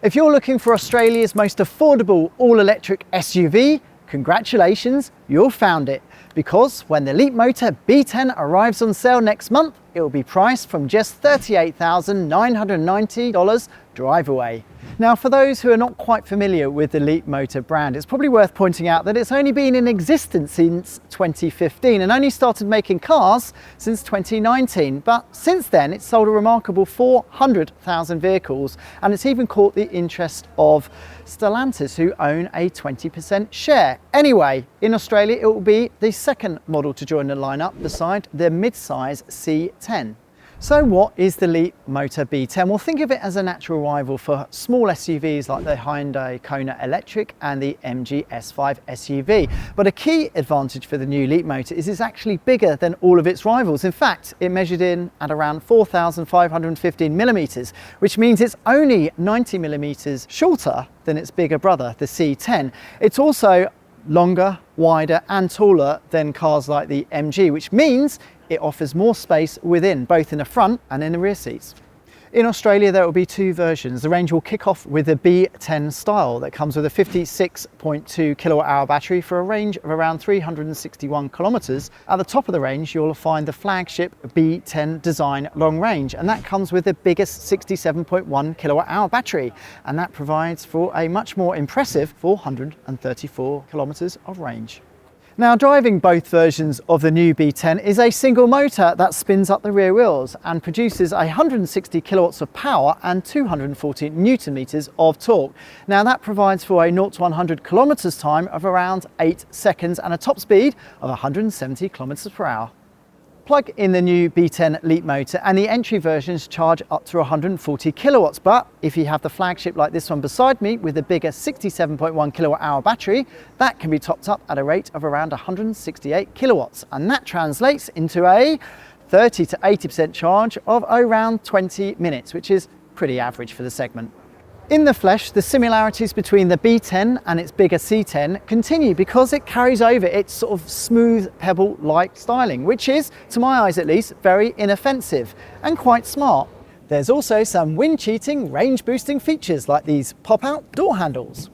If you're looking for Australia's most affordable all-electric SUV, congratulations, you've found it. Because when the Leapmotor B10 arrives on sale next month, it will be priced from just $38,990 drive away. Now, for those who are not quite familiar with the Leapmotor brand, it's probably worth pointing out that it's only been in existence since 2015 and only started making cars since 2019. But since then, it's sold a remarkable 400,000 vehicles, and it's even caught the interest of Stellantis, who own a 20% share. Anyway, in Australia, it will be the second model to join the lineup beside the mid-size C10. So what is the Leapmotor B10? Well, think of it as a natural rival for small SUVs like the Hyundai Kona Electric and the MG S5 SUV. But a key advantage for the new Leapmotor is it's actually bigger than all of its rivals. In fact, it measured in at around 4,515 millimeters, which means it's only 90 millimeters shorter than its bigger brother, the C10. It's also longer, wider and taller than cars like the MG, which means it offers more space within, both in the front and in the rear seats. In Australia, there will be two versions. The range will kick off with the B10 style that comes with a 56.2 kilowatt-hour battery for a range of around 361 kilometers. At the top of the range, you'll find the flagship B10 design long range, and that comes with the biggest 67.1 kilowatt-hour battery, and that provides for a much more impressive 434 kilometers of range. Now, driving both versions of the new B10 is a single motor that spins up the rear wheels and produces 160 kilowatts of power and 240 newton meters of torque. Now, that provides for a 0 to 100 kilometers time of around 8 seconds and a top speed of 170 kilometers per hour. Plug in the new B10 Leapmotor and the entry versions charge up to 140 kilowatts, but if you have the flagship like this one beside me with the bigger 67.1 kilowatt hour battery, that can be topped up at a rate of around 168 kilowatts, and that translates into a 30 to 80% charge of around 20 minutes, which is pretty average for the segment. In the flesh, the similarities between the B10 and its bigger C10 continue because it carries over its sort of smooth pebble-like styling, which is, to my eyes at least, very inoffensive and quite smart. There's also some wind-cheating, range-boosting features like these pop-out door handles.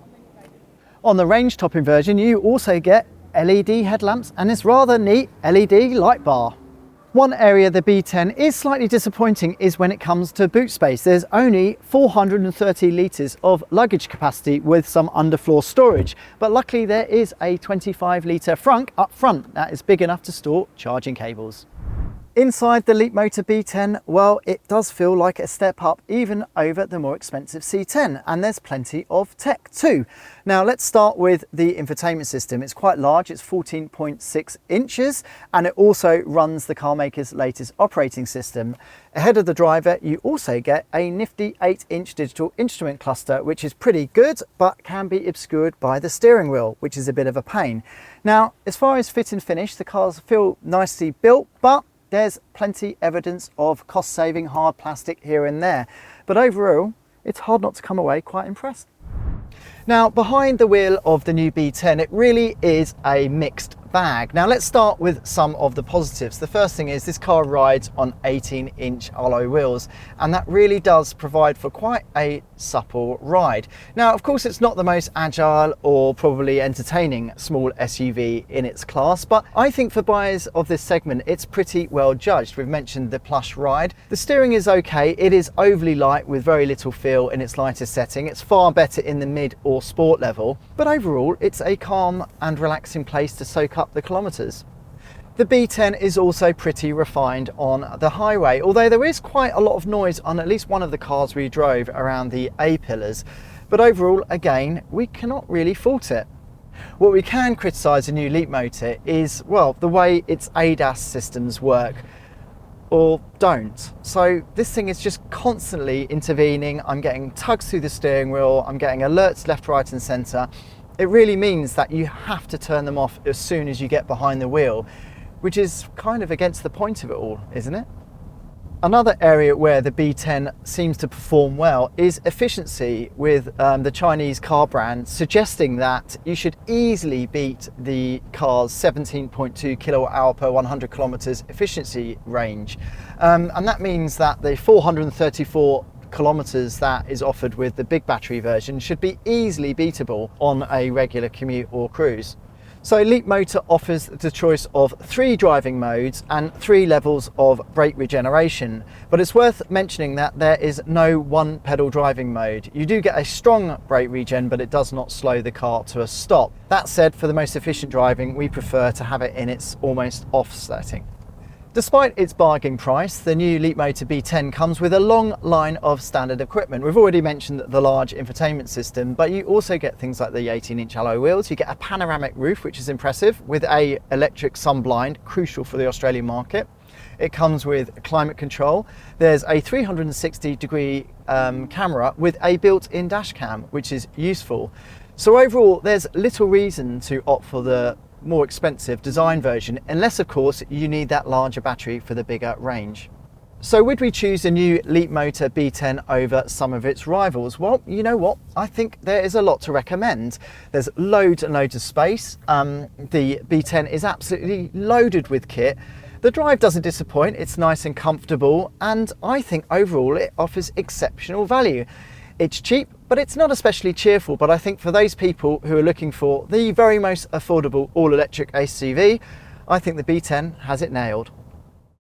On the range-topping version, you also get LED headlamps and this rather neat LED light bar. One area the B10 is slightly disappointing is when it comes to boot space. There's only 430 litres of luggage capacity with some underfloor storage, but luckily there is a 25 litre frunk up front that is big enough to store charging cables. Inside the Leapmotor B10, well, it does feel like a step up even over the more expensive C10, and there's plenty of tech too. Now let's start with the infotainment system. It's quite large, it's 14.6 inches, and it also runs the car maker's latest operating system. Ahead of the driver, you also get a nifty 8-inch digital instrument cluster, which is pretty good, but can be obscured by the steering wheel, which is a bit of a pain. Now, as far as fit and finish, the cars feel nicely built, but there's plenty evidence of cost-saving hard plastic here and there. But overall, it's hard not to come away quite impressed. Now, behind the wheel of the new B10, it really is a mixed bag. Now, let's start with some of the positives. The first thing is this car rides on 18-inch alloy wheels, and that really does provide for quite a supple ride. Now, of course, it's not the most agile or probably entertaining small SUV in its class, but I think for buyers of this segment, it's pretty well judged. We've mentioned the plush ride. The steering is okay. It is overly light with very little feel in its lightest setting. It's far better in the mid or sport level, but overall, it's a calm and relaxing place to soak up the kilometers. The B10 is also pretty refined on the highway, although there is quite a lot of noise on at least one of the cars we drove around the A-pillars. But overall, again, we cannot really fault it. What we can criticise the new Leapmotor is, well, the way its ADAS systems work or don't. So this thing is just constantly intervening. I'm getting tugs through the steering wheel, I'm getting alerts left, right and centre. It really means that you have to turn them off as soon as you get behind the wheel, which is kind of against the point of it all, isn't it? Another area where the B10 seems to perform well is efficiency, with the Chinese car brand suggesting that you should easily beat the car's 17.2 kilowatt hour per 100 kilometers efficiency range. And that means that the 434 kilometres that is offered with the big battery version should be easily beatable on a regular commute or cruise. So Leapmotor offers the choice of 3 driving modes and 3 levels of brake regeneration, but it's worth mentioning that there is no one pedal driving mode. You do get a strong brake regen, but it does not slow the car to a stop. That said, for the most efficient driving, we prefer to have it in its almost off setting. Despite its bargain price, the new Leapmotor B10 comes with a long line of standard equipment. We've already mentioned the large infotainment system, but you also get things like the 18-inch alloy wheels. You get a panoramic roof, which is impressive, with a electric sunblind, crucial for the Australian market. It comes with climate control. There's a 360-degree camera with a built-in dash cam, which is useful. So overall, there's little reason to opt for the more expensive design version, unless of course you need that larger battery for the bigger range. So would we choose a new Leapmotor B10 over some of its rivals? Well, you know what? I think there is a lot to recommend. There's loads and loads of space. The B10 is absolutely loaded with kit. The drive doesn't disappoint, it's nice and comfortable, and I think overall it offers exceptional value. It's cheap, but it's not especially cheerful, but I think for those people who are looking for the very most affordable all-electric SUV, I think the B10 has it nailed.